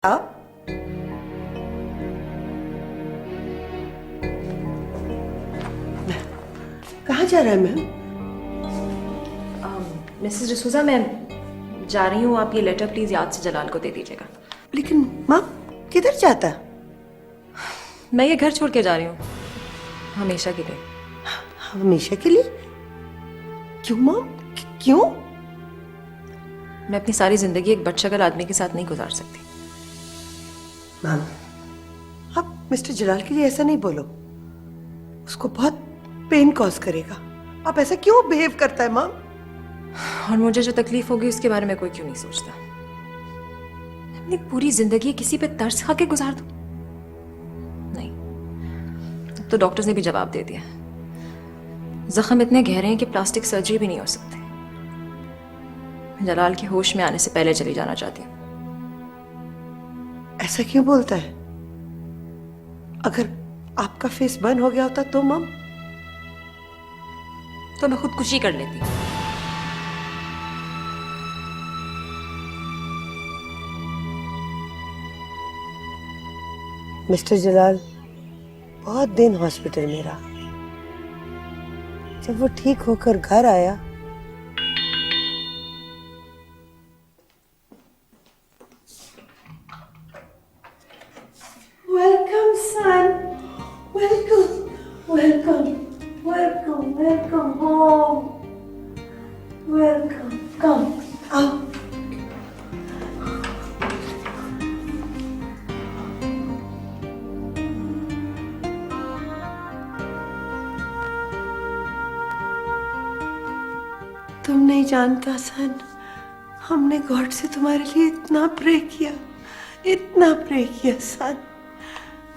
आप कहाँ जा रहा है मैम? मिसेस डिसूजा, मैं जा रही हूँ। आप ये लेटर प्लीज याद से जलाल को दे दीजिएगा। लेकिन मैम किधर जाता? मैं ये घर छोड़ के जा रही हूँ हमेशा के लिए। हमेशा के लिए? क्यों मैम? क्यों? मैं अपनी सारी जिंदगी एक बदशक्ल आदमी के साथ नहीं गुजार सकती। मैम आप मिस्टर जलाल के लिए ऐसा नहीं बोलो, उसको बहुत पेन कॉज करेगा। आप ऐसा क्यों बिहेव करता है मैम? और मुझे जो तकलीफ होगी उसके बारे में कोई क्यों नहीं सोचता। मैं अपनी पूरी जिंदगी किसी पे तरस खा के गुजार दूं? नहीं, अब तो डॉक्टर्स ने भी जवाब दे दिया। जख्म इतने गहरे हैं कि प्लास्टिक सर्जरी भी नहीं हो सकती। जलाल के होश में आने से पहले चली जाना चाहती हूँ। ऐसा क्यों बोलता है? अगर आपका फेस बर्न हो गया होता तो मैम? तो मैं खुदकुशी कर लेती। मिस्टर जलाल बहुत दिन हॉस्पिटल में रहा। जब वो ठीक होकर घर आया, welcome son, welcome welcome welcome welcome home, welcome. Come आओ। तुम नहीं जानता सन, हमने गॉड से तुम्हारे लिए इतना प्रे किया, इतना प्रे किया सन,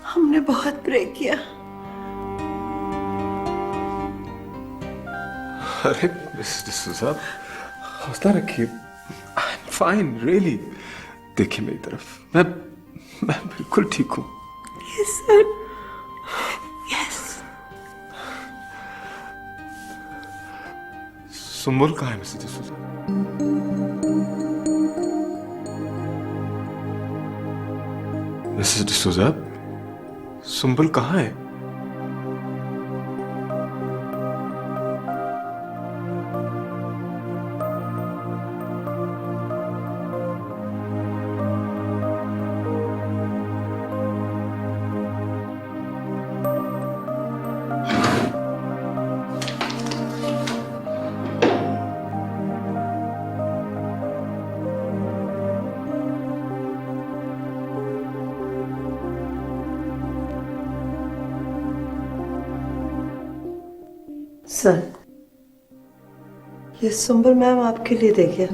हमने बहुत प्रे किया। अरे मिसेस डिसूजा, हौसला रखिए। I am fine really. देखिए मेरी तरफ, मैं बिल्कुल ठीक हूँ। Yes sir, yes. सुम्बुल कहाँ है मिसेस डिसूजा? मिसेस डिसूजा, सुम्बुल कहाँ है? सर, ये सुंबल मैम आपके लिए देखिए।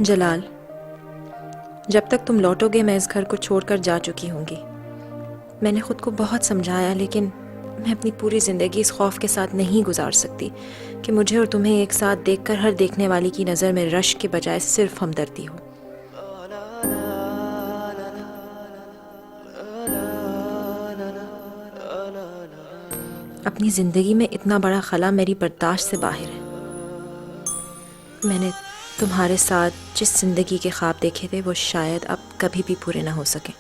जलाल, जब तक तुम लौटोगे मैं इस घर को छोड़कर जा चुकी होंगी। मैंने खुद को बहुत समझाया, लेकिन मैं अपनी पूरी ज़िंदगी इस खौफ के साथ नहीं गुजार सकती कि मुझे और तुम्हें एक साथ देखकर हर देखने वाली की नज़र में रश्क के बजाय सिर्फ हमदर्दी हो। अपनी ज़िंदगी में इतना बड़ा खला मेरी बर्दाश्त से बाहर है। मैंने तुम्हारे साथ जिस जिंदगी के ख्वाब देखे थे वो शायद अब कभी भी पूरे ना हो सके।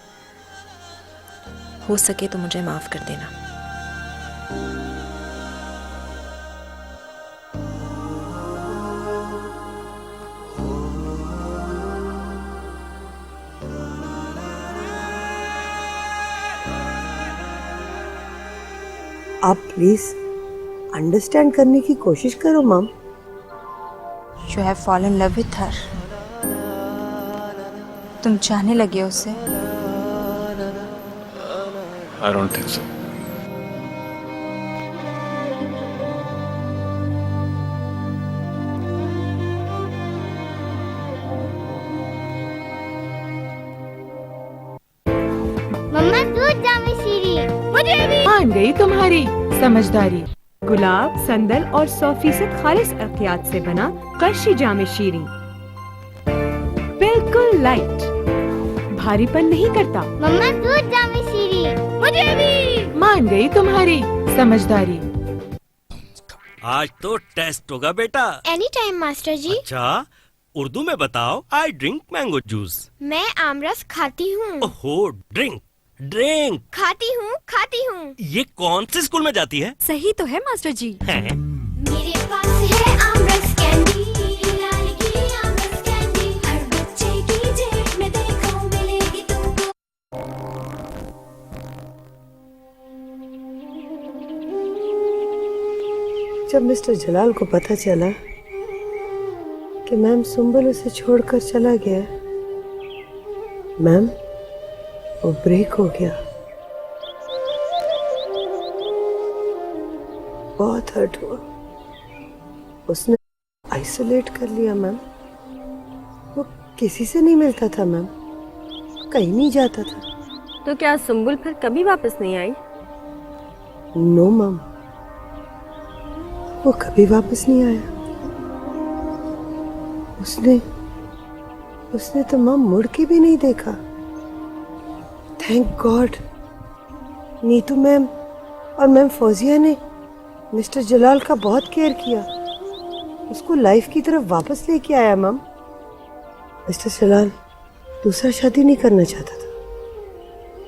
हो सके तो मुझे माफ कर देना। आप प्लीज अंडरस्टैंड करने की कोशिश करो ma'am. You have fallen in love with her. तुम चाहने लगे हो उसे? I don't think so. मान गई तुम्हारी समझदारी। गुलाब, संदल और 100% खालिस अरकियात से बना करशी जामे शीरी, बिल्कुल लाइट, भारीपन नहीं करता। मम्मा दूध जामे शीरी, मुझे भी। मान गई तुम्हारी समझदारी। आज तो टेस्ट होगा बेटा। एनी टाइम मास्टर जी। अच्छा, उर्दू में बताओ। I drink mango juice. मैं आमरस खाती हूँ। ओहो, ड्रिंक ड्रिंक खाती हूँ। ये कौन से स्कूल में जाती है? सही तो है मास्टर जी। हैं? मेरे पास है आमरस कैंडी, लाल की आमरस कैंडी, हर बच्चे की जेब में देखो मिलेगी तुमको। जब मिस्टर जलाल को पता चला कि मैम सुंबल उसे छोड़कर चला गया, मैम वो ब्रेक हो गया। बहुत हर्ट हुआ। उसने आइसोलेट कर लिया मैम। वो किसी से नहीं मिलता था मैम, कहीं नहीं जाता था। तो क्या सुंबुल फिर कभी वापस नहीं आई? नो मैम, वो कभी वापस नहीं आया। उसने तो मैम मुड़ के भी नहीं देखा। थैंक गॉड नीतू मैम और मैम फौजिया ने मिस्टर जलाल का बहुत केयर किया, उसको लाइफ की तरफ वापस लेके आया मैम। मिस्टर जलाल दूसरा शादी नहीं करना चाहता था।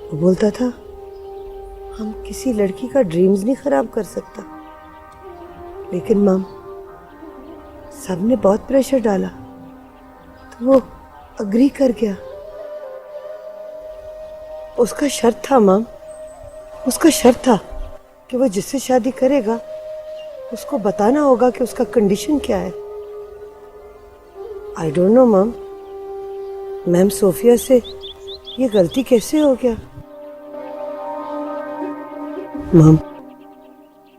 वो बोलता था हम किसी लड़की का ड्रीम्स नहीं खराब कर सकता। लेकिन मैम सबने बहुत प्रेशर डाला तो वो अग्री कर गया। उसका शर्त था मैम, उसका शर्त था कि वो जिससे शादी करेगा उसको बताना होगा कि उसका कंडीशन क्या है। I don't know ma'am Sofia से ये गलती कैसे हो गया। मैम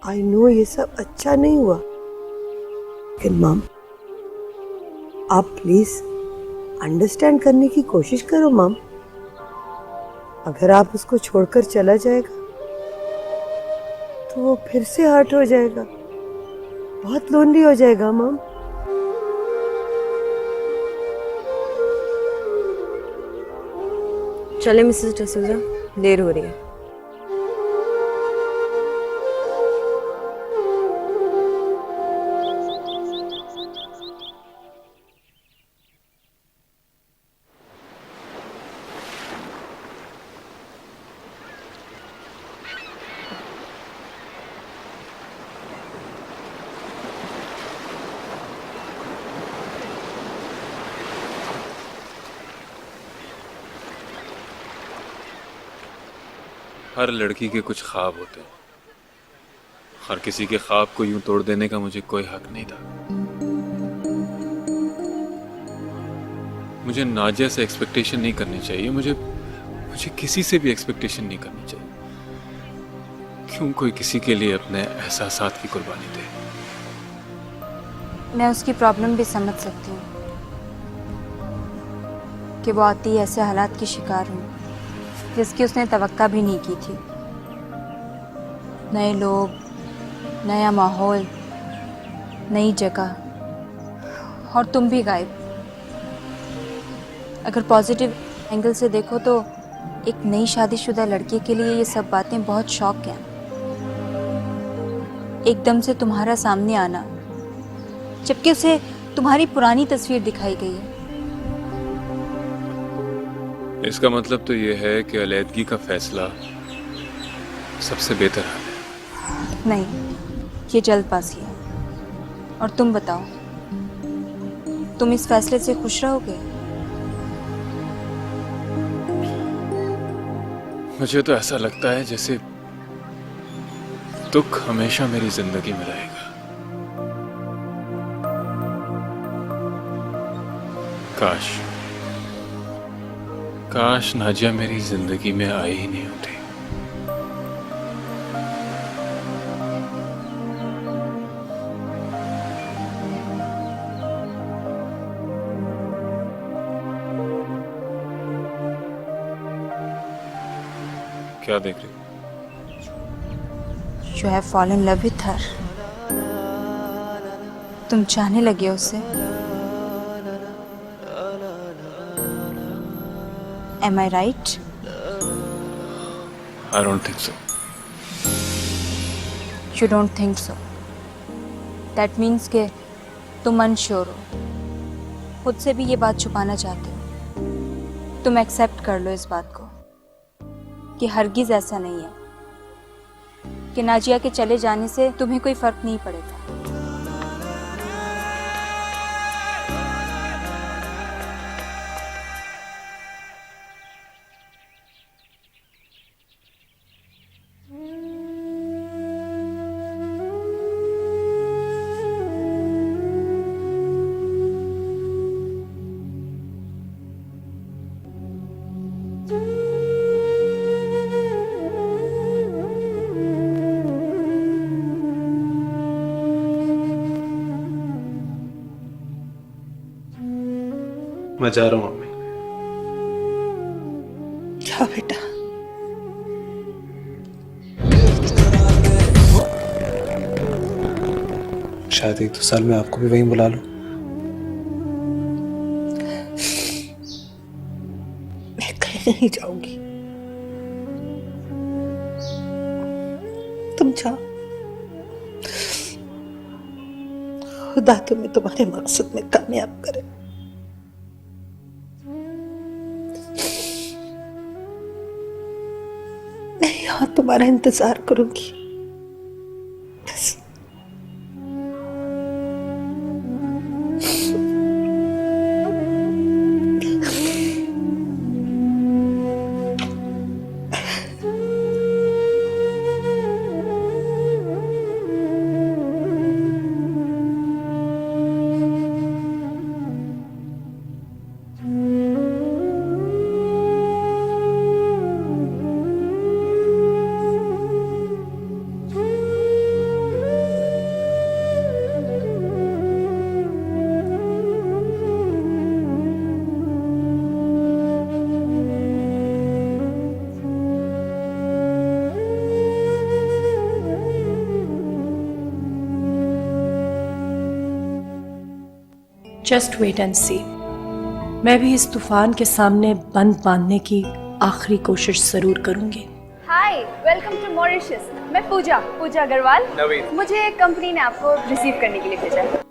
आई नो ये सब अच्छा नहीं हुआ, लेकिन मैम आप प्लीज अंडरस्टैंड करने की कोशिश करो मैम। अगर आप उसको छोड़कर चला जाएगा तो वो फिर से हर्ट हो जाएगा, बहुत लोनली हो जाएगा मैम। चले मिसेस डिसूजा, देर हो रही है। हर लड़की के कुछ ख्वाब होते हैं, हर किसी के ख्वाब को यूं तोड़ देने का मुझे कोई हक नहीं था। मुझे नाजिया से एक्सपेक्टेशन नहीं करनी चाहिए, मुझे किसी से भी एक्सपेक्टेशन नहीं करनी चाहिए। क्यों कोई किसी के लिए अपने एहसासात की कुर्बानी दे। मैं उसकी प्रॉब्लम भी समझ सकती हूँ कि वो आती ऐसे हालात की शिकार हुई जिसकी उसने तवक्का भी नहीं की थी। नए लोग, नया माहौल, नई जगह और तुम भी गायब। अगर पॉजिटिव एंगल से देखो तो एक नई शादीशुदा लड़की के लिए ये सब बातें बहुत शॉक हैं। एकदम से तुम्हारा सामने आना जबकि उसे तुम्हारी पुरानी तस्वीर दिखाई गई है। इसका मतलब तो ये है कि अलैदगी का फैसला सबसे बेहतर हल है। नहीं, ये जल्दबाजी है। और तुम बताओ, तुम इस फैसले से खुश रहोगे? मुझे तो ऐसा लगता है जैसे दुख हमेशा मेरी जिंदगी में रहेगा। काश नाजिया मेरी जिंदगी में आई ही नहीं होती। क्या देख रही हो? You have fallen in love with her. तुम चाहने लगे उसे. Am I right? I don't think so. You don't think so. That means कि तुम unsure हो. खुद से भी ये बात छुपाना चाहते हो. तुम एक्सेप्ट कर लो इस बात को कि हरगिज ऐसा नहीं है कि नाजिया के चले जाने से तुम्हें कोई फर्क नहीं पड़ेगा. मैं जा रहा हूँ मम्मी. जा बेटा. शायद 1-2 साल में आपको भी वहीं बुला लूं. मैं कहीं नहीं जाऊंगी. तुम जाओ. खुदा तुम्हें तुम्हारे मकसद में कामयाब करे. मैं यहाँ तुम्हारा इंतजार करूंगी. बस. जस्ट वेट एंड सी. मैं भी इस तूफान के सामने बंद बांधने की आखिरी कोशिश जरूर करूंगी. हाय, वेलकम टू मॉरिशस. मैं पूजा अग्रवाल. मुझे कंपनी ने आपको रिसीव करने के लिए भेजा है.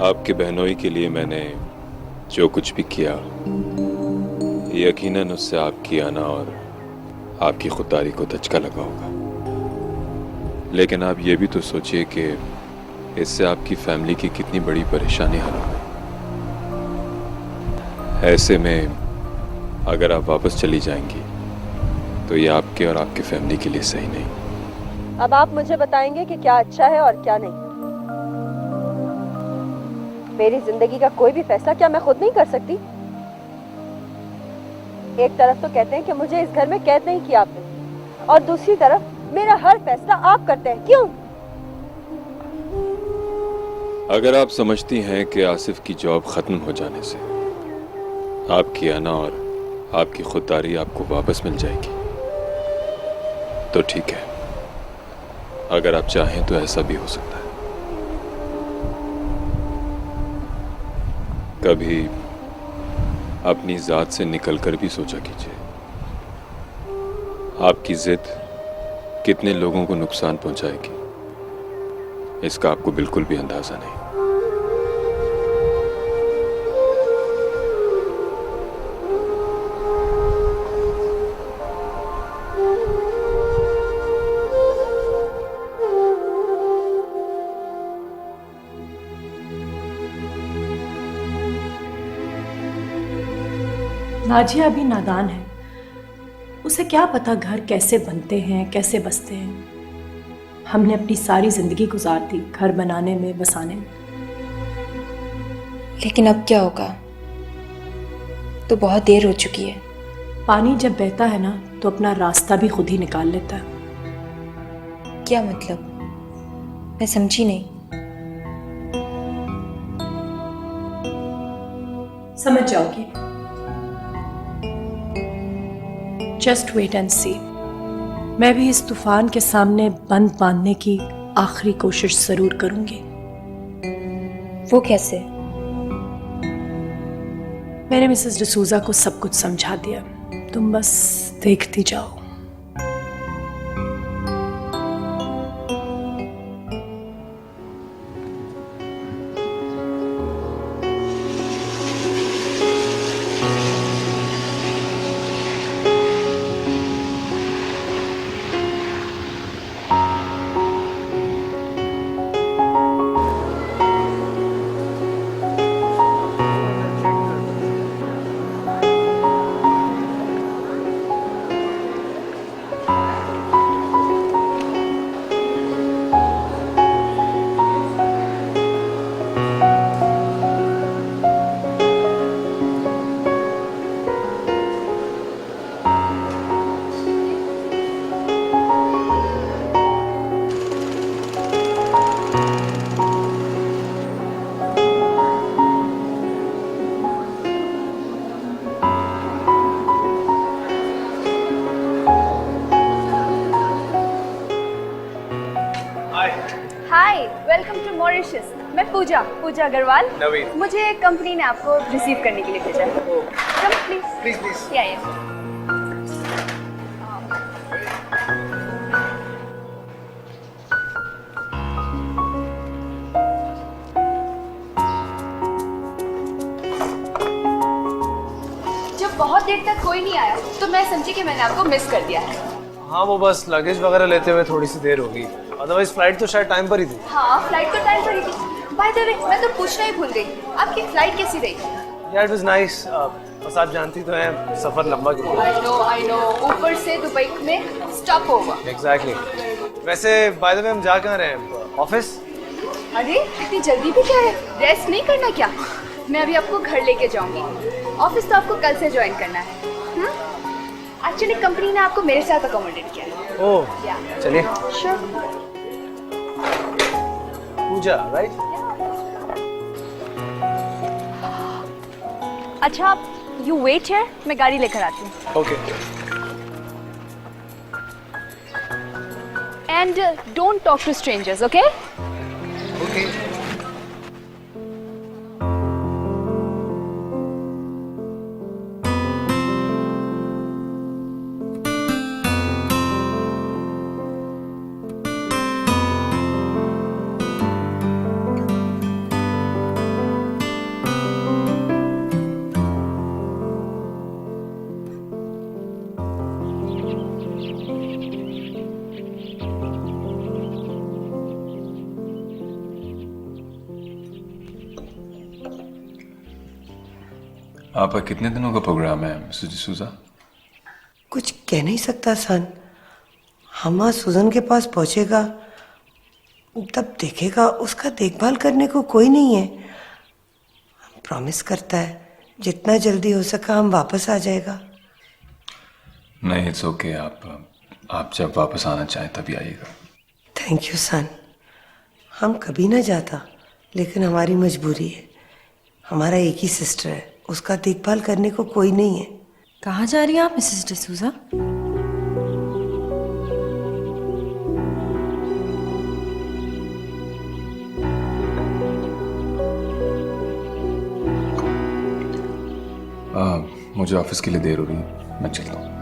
आपके बहनोई के लिए मैंने जो कुछ भी किया, यकीनन उससे आपकी आना और आपकी खुददारी को धचका लगा होगा. लेकिन आप ये भी तो सोचिए कि इससे आपकी फैमिली की कितनी बड़ी परेशानी हल हो गई. ऐसे में अगर आप वापस चली जाएंगी तो ये आपके और आपके फैमिली के लिए सही नहीं. अब आप मुझे बताएंगे कि क्या अच्छा है और क्या नहीं. मेरी जिंदगी का कोई भी फैसला क्या मैं खुद नहीं कर सकती? एक तरफ तो कहते हैं कि मुझे इस घर में कैद नहीं किया आपने, और दूसरी तरफ मेरा हर फैसला आप करते हैं. क्यों? अगर आप समझती हैं कि आसिफ की जॉब खत्म हो जाने से आपकी आना और आपकी खुददारी आपको वापस मिल जाएगी तो ठीक है. अगर आप चाहें तो ऐसा भी हो सकता है. कभी अपनी जात से निकलकर भी सोचा कीजिए, आपकी जिद कितने लोगों को नुकसान पहुंचाएगी इसका आपको बिल्कुल भी अंदाजा नहीं. नाजिया अभी नादान है, उसे क्या पता घर कैसे बनते हैं, कैसे बसते हैं। हमने अपनी सारी जिंदगी गुजार दी घर बनाने में, बसाने में। लेकिन अब क्या होगा? तो बहुत देर हो चुकी है। पानी जब बहता है ना तो अपना रास्ता भी खुद ही निकाल लेता है। क्या मतलब? मैं समझी नहीं। समझ जाओगी। जस्ट वेट एंड सी। मैं भी इस तूफान के सामने बंद बांधने की आखिरी कोशिश जरूर करूंगी। वो कैसे? मैंने मिसेस डिसूजा को सब कुछ समझा दिया, तुम बस देखती जाओ। हाय, वेलकम टू मॉरिशस। मैं पूजा अग्रवाल। मुझे कंपनी ने आपको रिसीव करने के लिए भेजा है। Come please. या जब बहुत देर तक कोई नहीं आया तो मैं समझी कि मैंने आपको मिस कर दिया है। हाँ, वो बस लगेज वगैरह लेते हुए थोड़ी सी देर होगी, अदरवाइज फ्लाइट तो शायद टाइम पर ही थी। हाँ, फ्लाइट तो टाइम पर ही थी। बाय द वे, मैं तो पूछना ही भूल गई, आपकी फ्लाइट कैसी रही? यार, इट वाज नाइस। बस आप जानती तो हैं, सफर लंबा क्यों। I know. ऊपर से दुबई में स्टॉप होगा। एग्जैक्टली। वैसे बाय द वे हम जा कहाँ रहे हैं? ऑफिस? अरे इतनी जल्दी भी क्या है? रेस्ट नहीं करना क्या? मैं अभी आपको घर लेके जाऊंगी। ऑफिस तो आपको कल से ज्वाइन करना है। एक्चुअली कंपनी ने आपको मेरे साथ अकोमोडेट किया है। ओह, चलिए। श्योर। पूजा, राइट? अच्छा, यू वेट हियर, मैं गाड़ी लेकर आती हूँ। Okay. And don't talk to strangers, okay? Okay. आपका कितने दिनों का प्रोग्राम है मिसेस डिसूजा? कुछ कह नहीं सकता सन। हमा सुजन के पास पहुंचेगा तब देखेगा उसका देखभाल करने को कोई नहीं है। प्रॉमिस करता है जितना जल्दी हो सका हम वापस आ जाएगा। नहीं, इट्स ओके। आप जब वापस आना चाहें तभी आइएगा। थैंक यू सन। हम कभी ना जाता, लेकिन हमारी मजबूरी है। हमारा एक ही सिस्टर है, उसका देखभाल करने को कोई नहीं है। कहाँ जा रही हैं आप मिसेस डिसूजा? मुझे ऑफिस के लिए देर हो रही है, मैं चलता हूँ।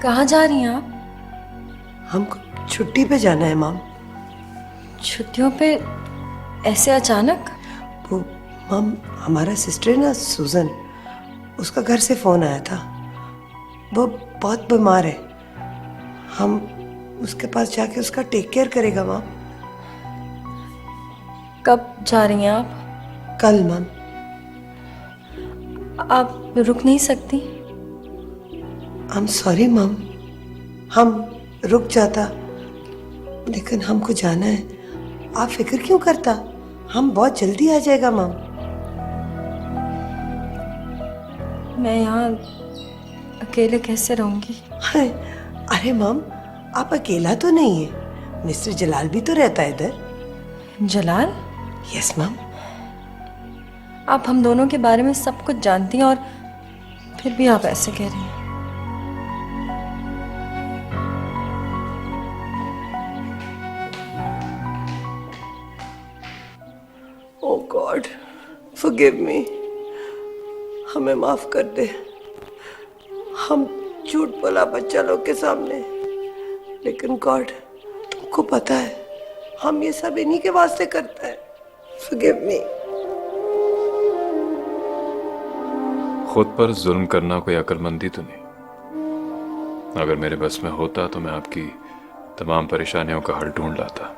कहाँ जा रही हैं आप? हमको छुट्टी पे जाना है माम। छुट्टियों पे ऐसे अचानक? वो माम, हमारा सिस्टर है ना सुजन, उसका घर से फ़ोन आया था। वो बहुत बीमार है। हम उसके पास जाके उसका टेक केयर करेगा मैम। कब जा रही हैं आप? कल मैम। आप रुक नहीं सकती? आई एम सॉरी मैम, हम रुक जाता, लेकिन हमको जाना है। आप फिक्र क्यों करता, हम बहुत जल्दी आ जाएगा मैम। मैं यहाँ अकेले कैसे रहूँगी? अरे मैम, आप अकेला तो नहीं है, मिस्टर जलाल भी तो रहता है इधर। जलाल? Yes ma'am. आप हम दोनों के बारे में सब कुछ जानती हैं और फिर भी आप ऐसे कह रही हैं। ओ गॉड, फॉरगिव मी, हमें माफ कर दे। हम झूठ बोला बच्चा लोग के सामने, लेकिन गॉड तुमको पता है हम ये सब इन्हीं के वास्ते करते हैं। Forgive me. खुद पर जुल्म करना कोई अक्लमंदी तो नहीं। अगर मेरे बस में होता तो मैं आपकी तमाम परेशानियों का हल ढूंढ लाता।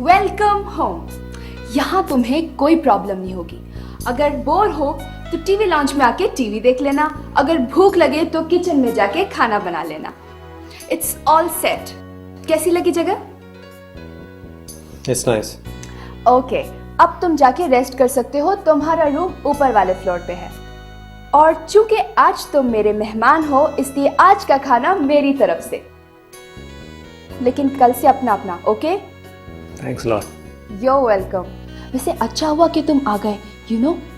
Welcome home. यहाँ तुम्हें कोई प्रॉब्लम नहीं होगी। अगर बोर हो तो टीवी लॉन्च में आके टीवी देख लेना, अगर भूख लगे तो किचन में जाके खाना बना लेना। It's all set. कैसी लगी जगह? It's nice. ओके, अब तुम जाके रेस्ट कर सकते हो, तुम्हारा रूम ऊपर वाले फ्लोर पे है। और चूंकि आज तुम मेरे मेहमान हो, इसलिए आज का खाना मेरी तरफ से, लेकिन कल से अपना अपना। Okay? Thanks lot. You're welcome. वैसे अच्छा हुआ कि तुम आ गए।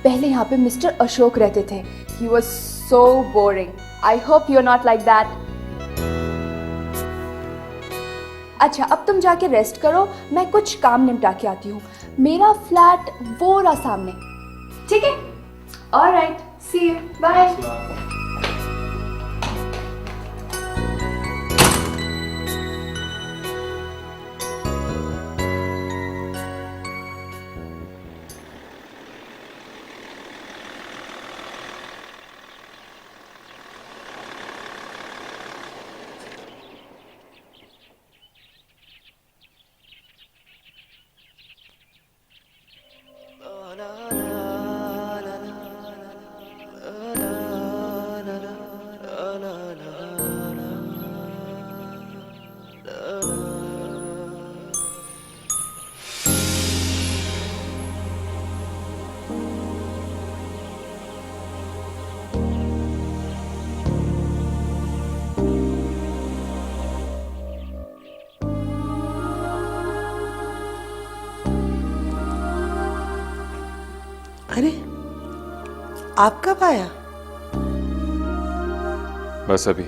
पहले यहाँ पे मिस्टर अशोक रहते थे। He was so boring. I hope you're not like that. अच्छा, अब तुम जाके रेस्ट करो, मैं कुछ काम निपटा के आती हूँ। मेरा फ्लैट वो रहा सामने, ठीक है? Alright, see you. Bye. अरे, आप कब आया? बस अभी।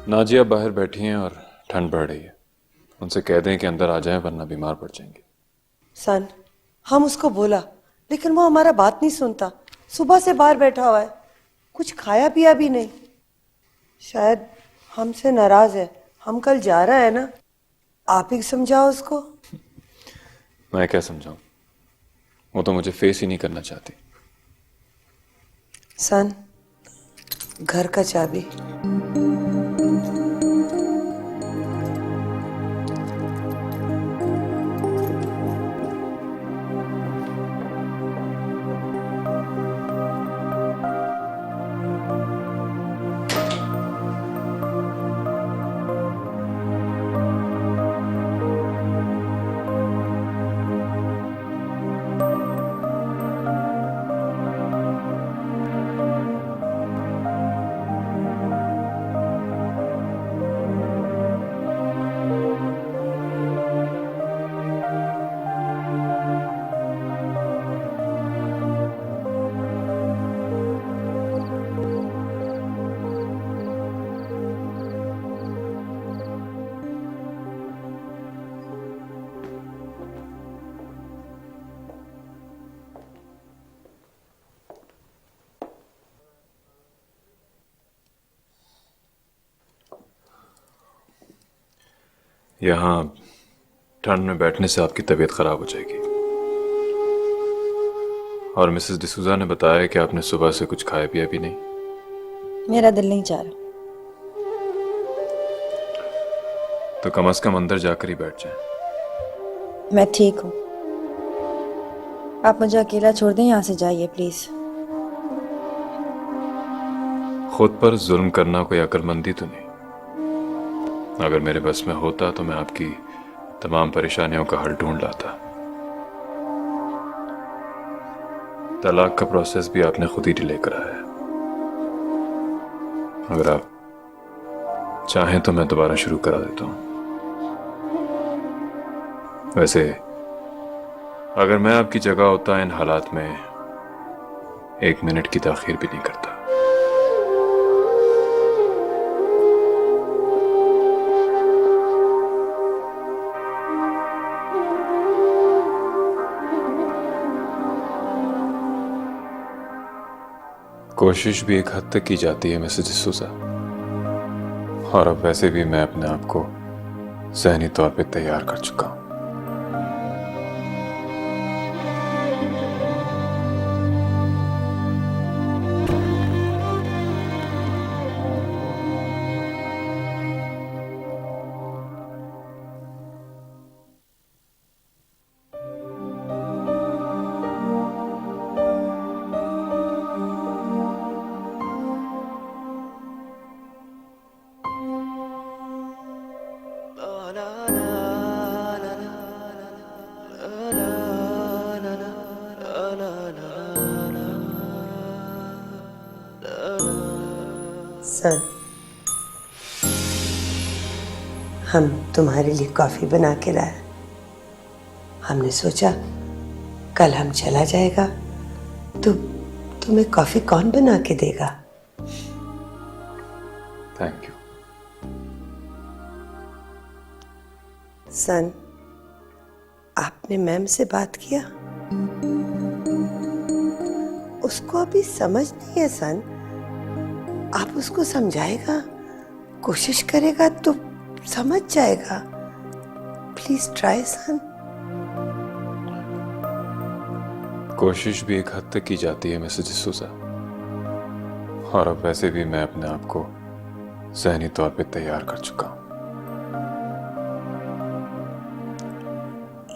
नाजिया बाहर बैठी हैं और ठंड बढ़ रही है। उनसे कह दें कि अंदर आ जाएं, वरना बीमार पड़ जाएंगे। सन, हम उसको बोला, लेकिन वो हमारा बात नहीं सुनता। सुबह से बाहर बैठा हुआ है, कुछ खाया पिया भी नहीं। शायद हमसे नाराज है। हम कल जा रहा है ना, आप ही समझाओ उसको। मैं क्या समझाऊं? वो तो मुझे फेस ही नहीं करना चाहती। सन, घर का चाबी। यहाँ ठंड में बैठने से आपकी तबीयत खराब हो जाएगी। और मिसेस डिसूजा ने बताया कि आपने सुबह से कुछ खाया पिया भी नहीं। मेरा दिल नहीं चाह रहा। तो कम से कम अंदर जाकर ही बैठ जाएं। मैं ठीक हूँ, आप मुझे अकेला छोड़ दें, यहाँ से जाइए प्लीज। खुद पर जुल्म करना कोई अक्लमंदी तो नहीं। अगर मेरे बस में होता तो मैं आपकी तमाम परेशानियों का हल ढूंढ लाता। तलाक का प्रोसेस भी आपने खुद ही डिले कराया है। अगर आप चाहें तो मैं दोबारा शुरू करा देता हूं। वैसे अगर मैं आपकी जगह होता इन हालात में 1 मिनट की ताखीर भी नहीं करता। कोशिश भी एक हद तक की जाती है मिसेस डिसूजा, और अब वैसे भी मैं अपने आप को ज़हनी तौर पे तैयार कर चुका हूं। सन, हम तुम्हारे लिए कॉफी बना के लाए। हमने सोचा कल हम चला जाएगा तो तुम्हें कॉफी कौन बना के देगा? Thank you. सन, आपने मैम से बात किया? उसको अभी समझ नहीं है सन। आप उसको समझाएगा, कोशिश करेगा तो समझ जाएगा। प्लीज ट्राई सन। कोशिश भी एक हद तक की जाती है मिसेस डिसूजा, और अब वैसे भी मैं अपने आप को ज़हनी तौर पे तैयार कर चुका हूं।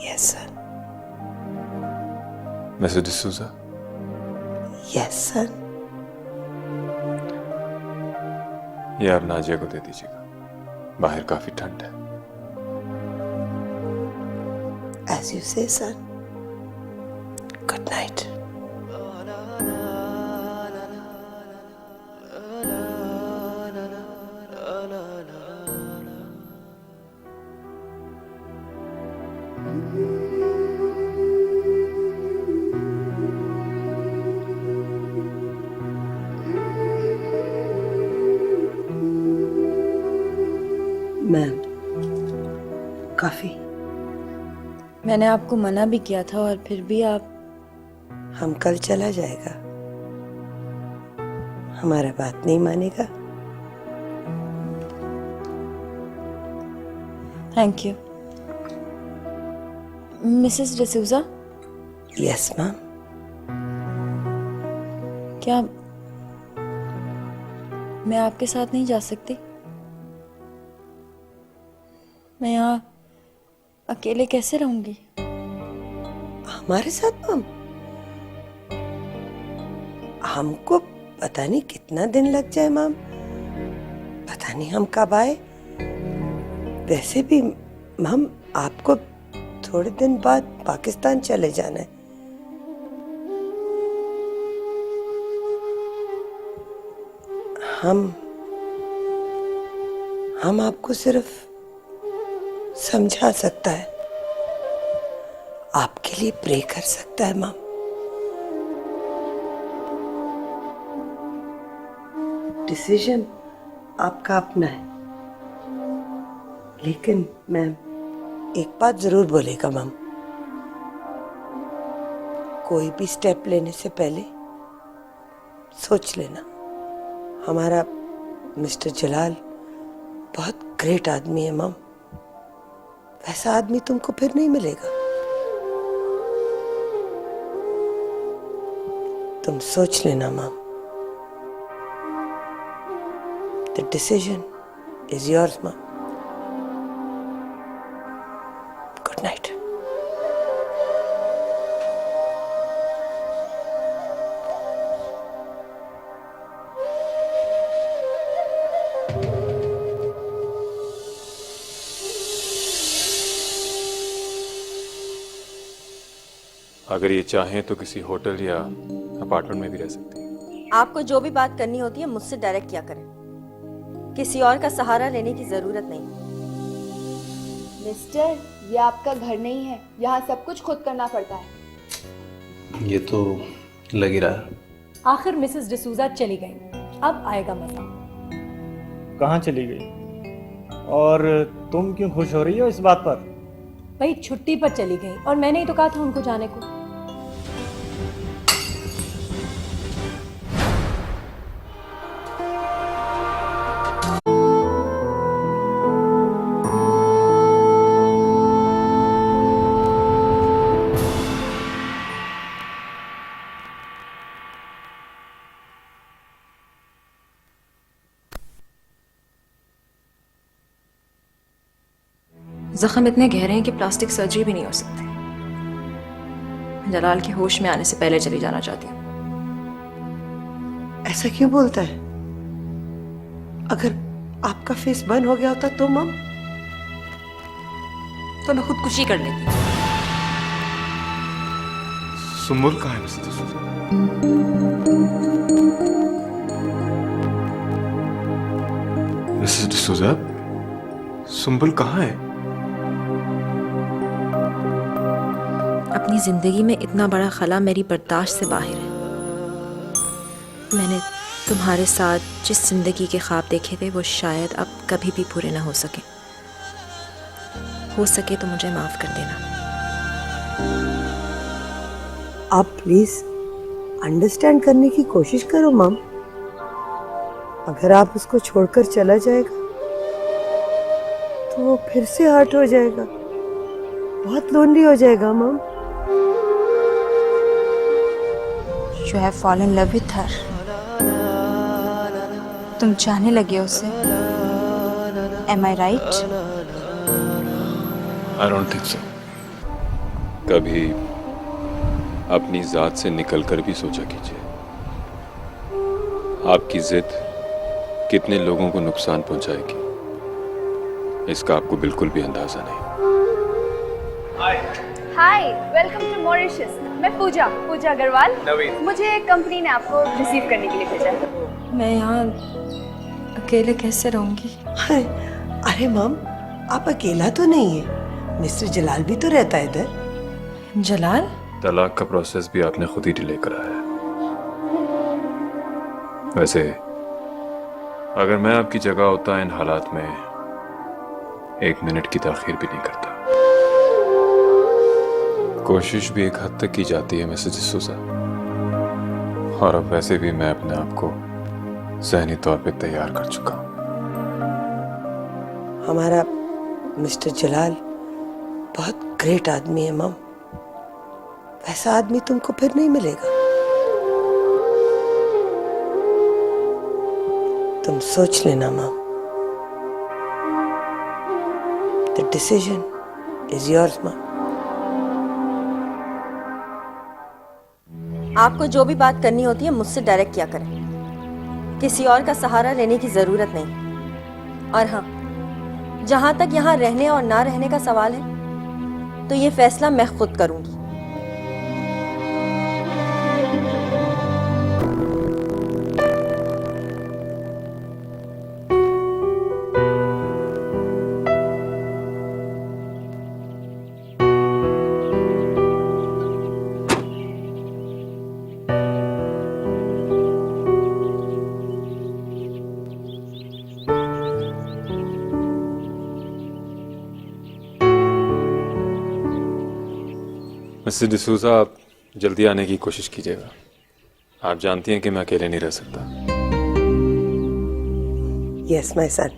Yes sir. Mrs D'Souza. Yes sir. ये आप नाजिया को दे दीजिएगा, बाहर काफी ठंड है। एज यू से sir. Good night. Ma'am, coffee. मैंने आपको मना भी किया था और फिर भी आप। हम कल चला जाएगा, हमारा बात नहीं मानेगा। Thank you Mrs D'Souza. Yes ma'am. क्या मैं आपके साथ नहीं जा सकती? मैं यहाँ अकेले कैसे रहूंगी? हमारे साथ मैम? हमको पता नहीं कितना दिन लग जाए मैम, पता नहीं हम कब आए। वैसे भी मैम आपको थोड़े दिन बाद पाकिस्तान चले जाना है। हम आपको सिर्फ समझा सकता है, आपके लिए प्रे कर सकता है मैम। डिसीजन आपका अपना है, लेकिन मैम एक बात जरूर बोलेगा मैम, कोई भी स्टेप लेने से पहले सोच लेना। हमारा मिस्टर जलाल बहुत ग्रेट आदमी है मैम, वैसा आदमी तुमको फिर नहीं मिलेगा। तुम सोच लेना mom. The decision is yours, mom. Good night. अगर ये चाहें तो किसी होटल या अपार्टमेंट में भी रह सकती हैं। आपको जो भी बात करनी होती है मुझसे डायरेक्ट किया करें, किसी और का सहारा लेने की जरूरत नहीं। मिस्टर, ये आपका घर नहीं है, यहाँ सब कुछ खुद करना पड़ता है। ये तो लग ही रहा है। आखिर मिसेस डिसूजा चली गई, अब आएगा मजा। कहाँ चली गई? और तुम क्यों खुश हो रही हो इस बात पर? भाई छुट्टी पर चली गई और मैंने ही तो कहा था उनको जाने को। जख्म इतने गहरे हैं कि प्लास्टिक सर्जरी भी नहीं हो सकती। जलाल के होश में आने से पहले चली जाना चाहती हूँ। ऐसा क्यों बोलता है? अगर आपका फेस बंद हो गया होता तो मम? तो मैं खुदकुशी कर लेती। सुम्बुल कहाँ है मिसेस डिसूजा? मिसेस डिसूजा, सुम्बुल कहाँ है? अपनी जिंदगी में इतना बड़ा खला मेरी बर्दाश्त से बाहर है। मैंने तुम्हारे साथ जिस जिंदगी के ख्वाब देखे थे वो शायद अब कभी भी पूरे ना हो सके। हो सके तो मुझे माफ कर देना। आप प्लीज अंडरस्टैंड करने की कोशिश करो मम। अगर आप उसको छोड़कर चला जाएगा तो वो फिर से हर्ट हो जाएगा, बहुत लोनली हो जाएगा मम। You have fallen in love with her. तुम चाहने लगे उसे। Am I right? I don't think so. कभी अपनी जात से निकलकर भी सोचा कीजिए। आपकी जिद कितने लोगों को नुकसान पहुंचाएगी, इसका आपको बिल्कुल भी अंदाजा नहीं। हाय, वेलकम टू मॉरिशस। मैं पूजा अग्रवाल। मुझे कंपनी ने आपको रिसीव करने के लिए भेजा है। मैं यहाँ अकेले कैसे रहूंगी? हाय, अरे मम, आप अकेला तो नहीं है, मिस्टर जलाल भी तो रहता है इधर। जलाल? तलाक का प्रोसेस भी आपने खुद ही डिले करा है। वैसे अगर मैं आपकी जगह होता इन हालात में 1 मिनट की ताखीर भी नहीं करता। कोशिश भी एक हद तक की जाती है मिसेस डिसूजा, और अब वैसे भी मैं अपने आप को ज़हनी तौर पे तैयार कर चुका हूँ। हमारा मिस्टर जलाल बहुत ग्रेट आदमी है मम। वैसा आदमी तुमको फिर नहीं मिलेगा। तुम सोच लेना मम। The decision is yours मम। आपको जो भी बात करनी होती है मुझसे डायरेक्ट किया करें, किसी और का सहारा लेने की जरूरत नहीं। और हाँ, जहां तक यहाँ रहने और ना रहने का सवाल है तो ये फैसला मैं खुद करूंगी। मिसेस डिसूजा, आप जल्दी आने की कोशिश कीजिएगा। आप जानती हैं कि मैं अकेले नहीं रह सकता। Yes my son,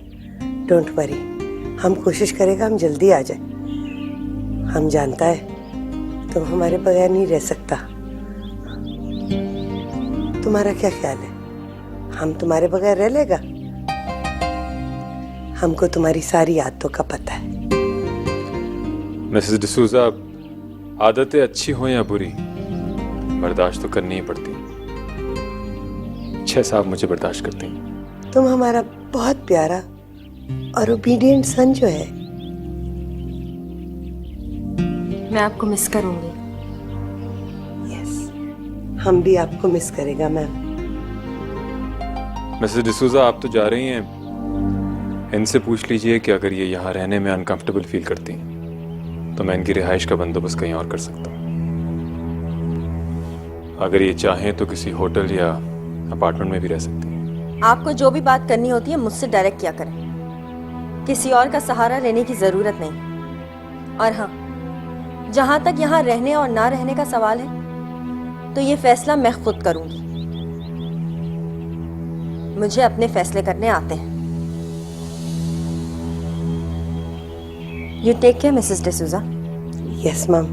don't worry, हम कोशिश करेगा हम जल्दी आ जाए। हम जानता है तुम हमारे बगैर नहीं रह सकता। तुम्हारा क्या ख्याल है, हम तुम्हारे बगैर रह लेगा? हमको तुम्हारी सारी आदतों का पता है। मिसेस डिसूजा, आदतें अच्छी हो या बुरी, बर्दाश्त तो करनी ही पड़ती। 6 साल मुझे बर्दाश्त करती हैं। तुम हमारा बहुत प्यारा और ओबीडिएंट सन जो है। मैं आपको मिस करूंगी। यस, हम भी आपको मिस करेगा मैम। मिसेस डिसूजा, आप तो जा रही हैं, इनसे पूछ लीजिए कि अगर ये यहाँ रहने में अनकंफर्टेबल फील करती हैं तो मैं इनकी रिहाइश का बंदोबस्त कहीं और कर सकता हूँ। अगर ये चाहें तो किसी होटल या अपार्टमेंट में भी रह सकती हैं। आपको जो भी बात करनी होती है मुझसे डायरेक्ट किया करें, किसी और का सहारा लेने की जरूरत नहीं। और हाँ, जहां तक यहाँ रहने और ना रहने का सवाल है तो ये फैसला मैं खुद करूंगी। मुझे अपने फैसले करने आते हैं। You take care, Mrs. D'Souza. Yes, ma'am.